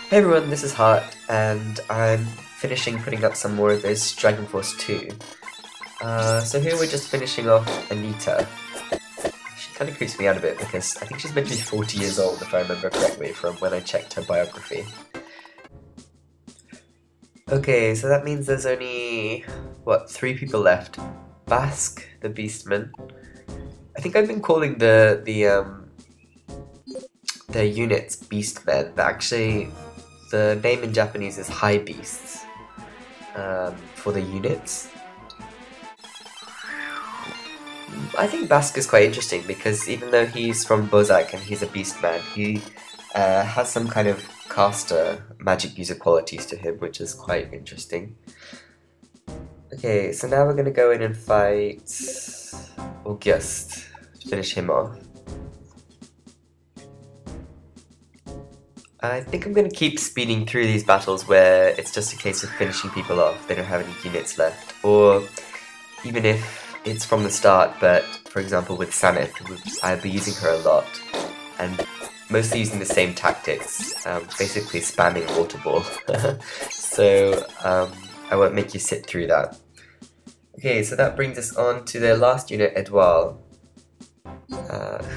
Hey everyone, this is Hart, and I'm finishing putting up some more of those Dragon Force 2. So here we're just finishing off Anita. She kind of creeps me out a bit because I think she's meant to be 40 years old if I remember correctly from when I checked her biography. Okay, so that means there's only, what, 3 people left. Basque, the Beastman. I think I've been calling the units Beastmen, but actually the name in Japanese is High Beasts for the units. I think Basque is quite interesting because even though he's from Bozak and he's a Beastman, he has some kind of caster magic user qualities to him, which is quite interesting. Okay, so now we're going to go in and fight August, finish him off. I think I'm going to keep speeding through these battles where it's just a case of finishing people off, they don't have any units left, or even if it's from the start, but for example with Sanith, I'll be using her a lot, and mostly using the same tactics, basically spamming water ball, so I won't make you sit through that. Okay, so that brings us on to the last unit, Edouard,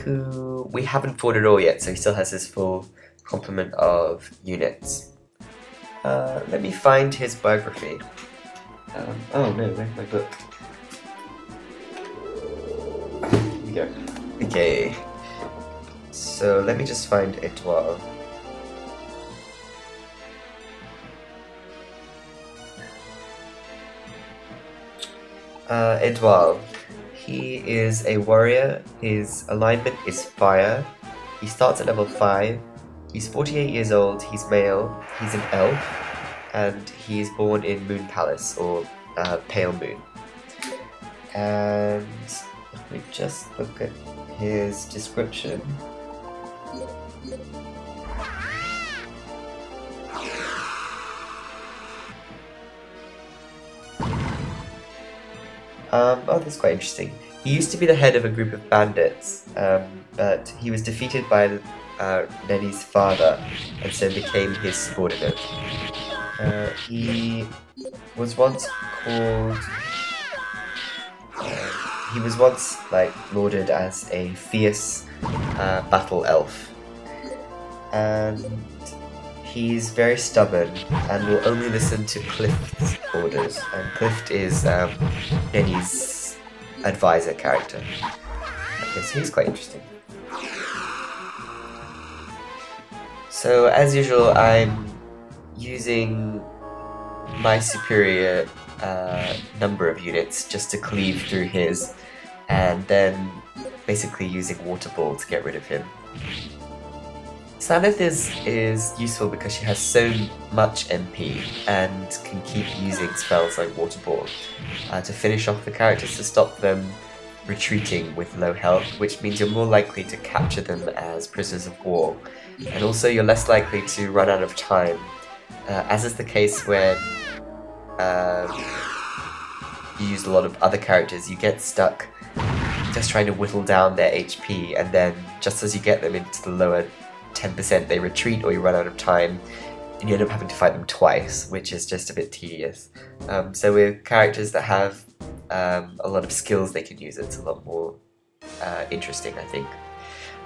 who we haven't fought at all yet, so he still has his full complement of units. Let me find his biography. Oh no, where's my book? Here we go. Okay, so let me just find Edouard. Edouard. He is a warrior, his alignment is fire, he starts at level 5, he's 48 years old, he's male, he's an elf, and he's born in Moonpalace, or Pale Moon. And if we just look at his description, oh, that's quite interesting. He used to be the head of a group of bandits, but he was defeated by Leni's father, and so became his subordinate. He was once called... he was once, like, lauded as a fierce battle elf. And he's very stubborn and will only listen to Clift's orders, and Clift is Leni's advisor character. Okay, so he's quite interesting. So as usual, I'm using my superior number of units just to cleave through his, and then basically using Water Ball to get rid of him. Sanith is useful because she has so much MP and can keep using spells like Water Ball to finish off the characters to stop them retreating with low health, which means you're more likely to capture them as prisoners of war, and also you're less likely to run out of time, as is the case when you use a lot of other characters. You get stuck just trying to whittle down their HP, and then just as you get them into the lower 10%, they retreat or you run out of time, and you end up having to fight them twice, which is just a bit tedious. So with characters that have a lot of skills they can use, it's a lot more interesting, I think.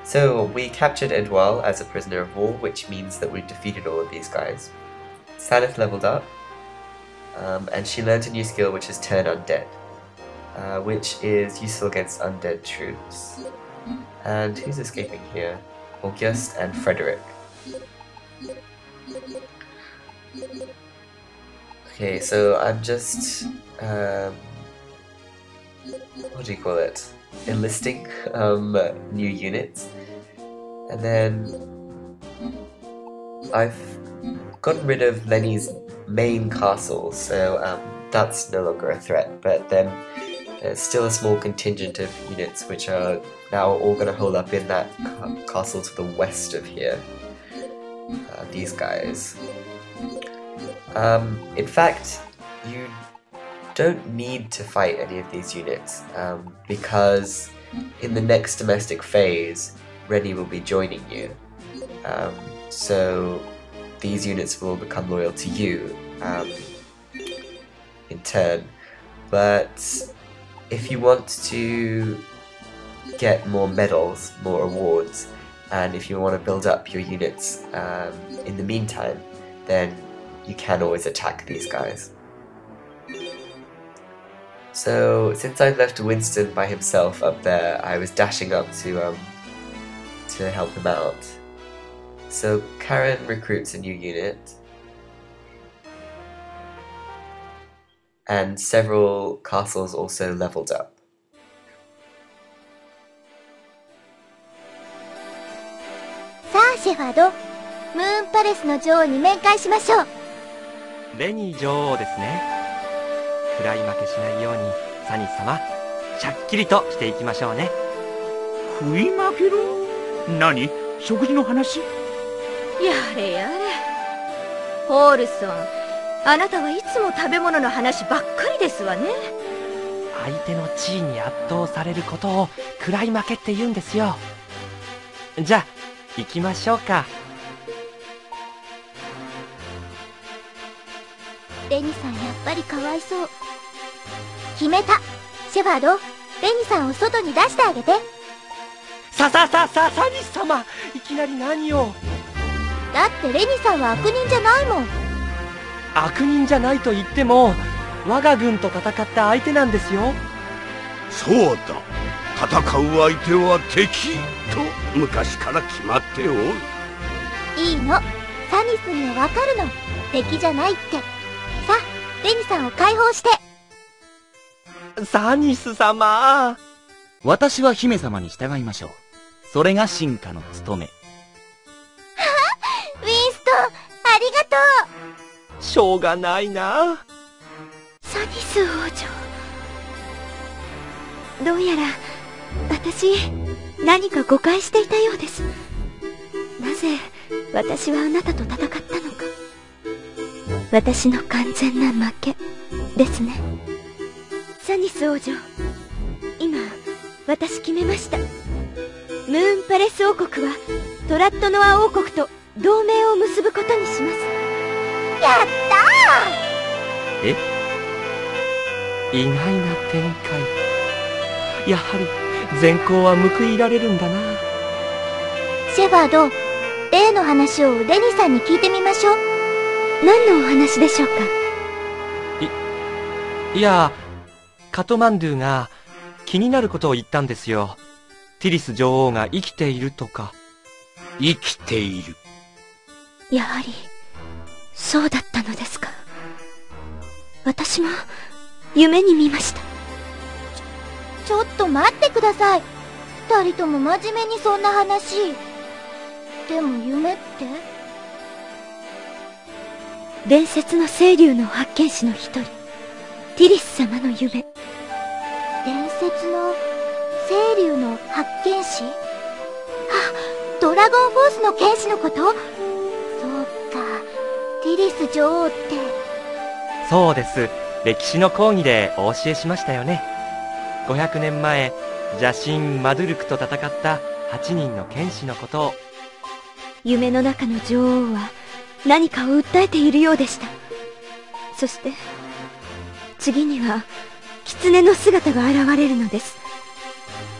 So we captured Edouard as a prisoner of war, which means that we've defeated all of these guys. Sanith leveled up, and she learned a new skill which is Turn Undead, which is useful against undead troops. And who's escaping here? Auguste and Frederick. Okay, so I'm just what do you call it? Enlisting new units, and then I've gotten rid of Leni's main castle, so that's no longer a threat, but then there's still a small contingent of units which are now all going to hold up in that castle to the west of here. These guys. In fact, you don't need to fight any of these units, because in the next domestic phase, Leni will be joining you. So these units will become loyal to you in turn. But if you want to get more medals, more awards, and if you want to build up your units in the meantime, then you can always attack these guys. So since I've left Winston by himself up there, I was dashing up to help him out. So Karen recruits a new unit, and several castles also leveled up. さあシェファード、ムーンパレスの女王に面会しましょう。レニー女王ですね。食らい負けしないようにサニス様、しゃっきりとしていきましょうね。食い負ける？何？食事の話？やれやれ。ホールソン、あなたはいつも食べ物の話ばっかりですわね。相手の地位に圧倒されることを食らい負けって言うんですよ。じゃあ行きましょうか。レニさんやっぱりかわいそう。決めた。シェファード、レニさんを外に出してあげて。サニス様、いきなり何を。だってレニさんは悪人じゃないもん。悪人じゃないと言っても我が軍と戦った相手なんですよ。そうだ、戦う相手は敵と昔から決まっておる。いいの、サニスにはわかるの。敵じゃないって。さあ、レニさんを解放して。サニス様、私は姫様に従いましょう。それが進化の務め。ウィンストン、ありがとう。しょうがないな。サニス王女、どうやら私何か誤解していたようです。なぜ私はあなたと戦ったのか。私の完全な負けですね。サニス王女、今私決めました。ムーンパレス王国はトラッドノア王国と同盟を結ぶことにします。やったー。意外な展開。やはり善行は報いられるんだな。シェファード、例の話をレニさんに聞いてみましょう。何のお話でしょうか。いや、カトマンドゥが気になることを言ったんですよ。ティリス女王が生きているとか。生きている。やはりそうだったのですか。私も夢に見ました。ちょっと待ってください。二人とも真面目にそんな話。でも夢って？伝説の清流の発見士の一人、ティリス様の夢。伝説の清流の発見士？あ、ドラゴンフォースの剣士のこと？そうか、ティリス女王って。そうです。歴史の講義でお教えしましたよね。500年前、邪神マドゥルクと戦った8人の剣士のことを。夢の中の女王は何かを訴えているようでした。そして次には狐の姿が現れるのです。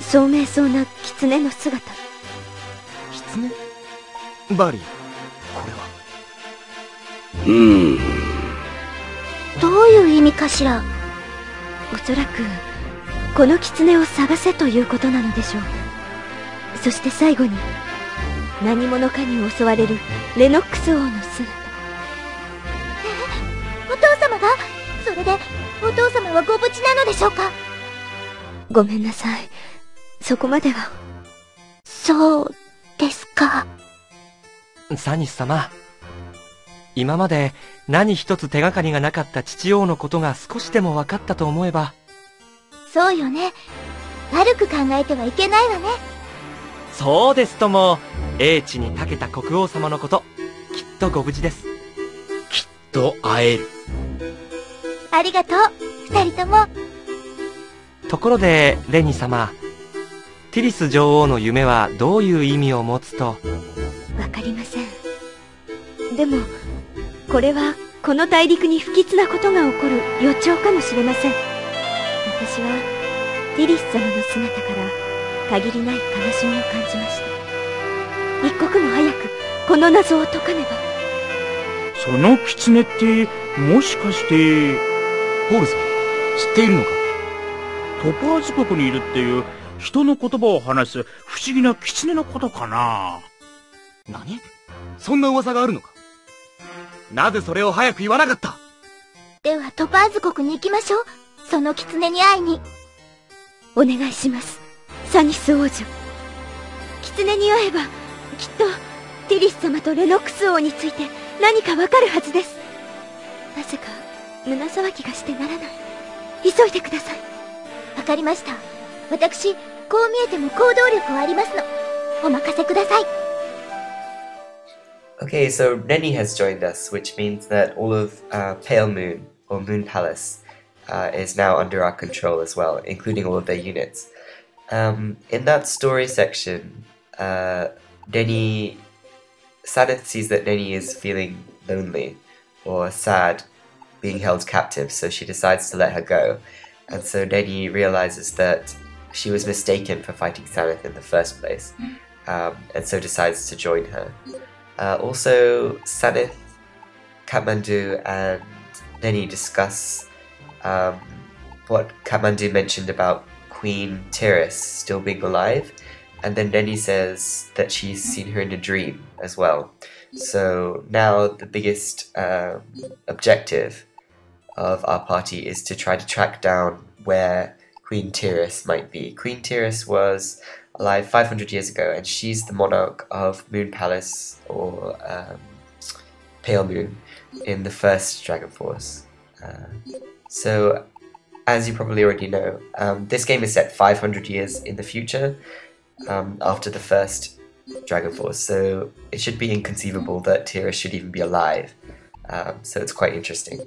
聡明そうな狐の姿。狐？バリー、これは。どういう意味かしら。おそらくこの狐を探せということなのでしょう。そして最後に何者かに襲われるレノックス王の姿。お父様が？それでお父様はご無事なのでしょうか？ごめんなさい、そこまでは。そうですか。サニス様、今まで何一つ手がかりがなかった父王のことが少しでも分かったと思えば。そうよね。悪く考えてはいけないわね。そうですとも。英知に長けた国王様のこと、きっとご無事です。きっと会える。ありがとう、二人とも。ところでレニ様、ティリス女王の夢はどういう意味を持つと。わかりません。でも、これはこの大陸に不吉なことが起こる予兆かもしれません。私はティリス様の姿から限りない悲しみを感じました。一刻も早くこの謎を解かねば。その狐ってもしかしてポールさん、知っているのか？トパーズ国にいるっていう人の言葉を話す不思議な狐のことかな？何？そんな噂があるのか？なぜそれを早く言わなかった？ではトパーズ国に行きましょう。その狐に会いに。お願いします、サニス王女。狐に会えばきっとティリス様とレノックス王について何かわかるはずです。なぜか胸騒ぎがしてならない。急いでください。わかりました。私、こう見えても行動力はありますの。お任せください。Okay, so Leni has joined us, which means that all of Pale Moon, or Moonpalace, is now under our control as well, including all of their units. In that story section, Sanith sees that Leni is feeling lonely or sad, being held captive, so she decides to let her go. And so Leni realizes that she was mistaken for fighting Sanith in the first place, and so decides to join her. Also, Sanith, Kathmandu, and Leni discuss what Kathmandu mentioned about Queen Tiris still being alive, and then Leni says that she's seen her in a dream as well. So now the biggest objective of our party is to try to track down where Queen Tiris might be. Queen Tiris was alive 500 years ago, and she's the monarch of Moonpalace, or Pale Moon, in the first Dragon Force. So, as you probably already know, this game is set 500 years in the future, after the first Dragon Force, so it should be inconceivable that Tiris should even be alive, so it's quite interesting.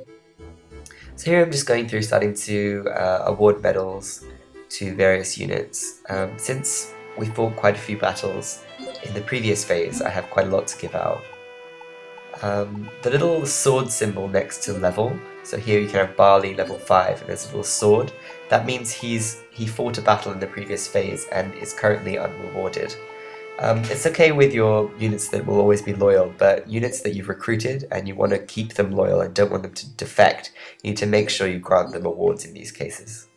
So here I'm just going through, starting to award medals to various units. Since we fought quite a few battles in the previous phase, I have quite a lot to give out. The little sword symbol next to level, so here you can have Barley level 5 and there's a little sword. That means he fought a battle in the previous phase and is currently unrewarded. It's okay with your units that will always be loyal, but units that you've recruited and you want to keep them loyal and don't want them to defect, you need to make sure you grant them awards in these cases.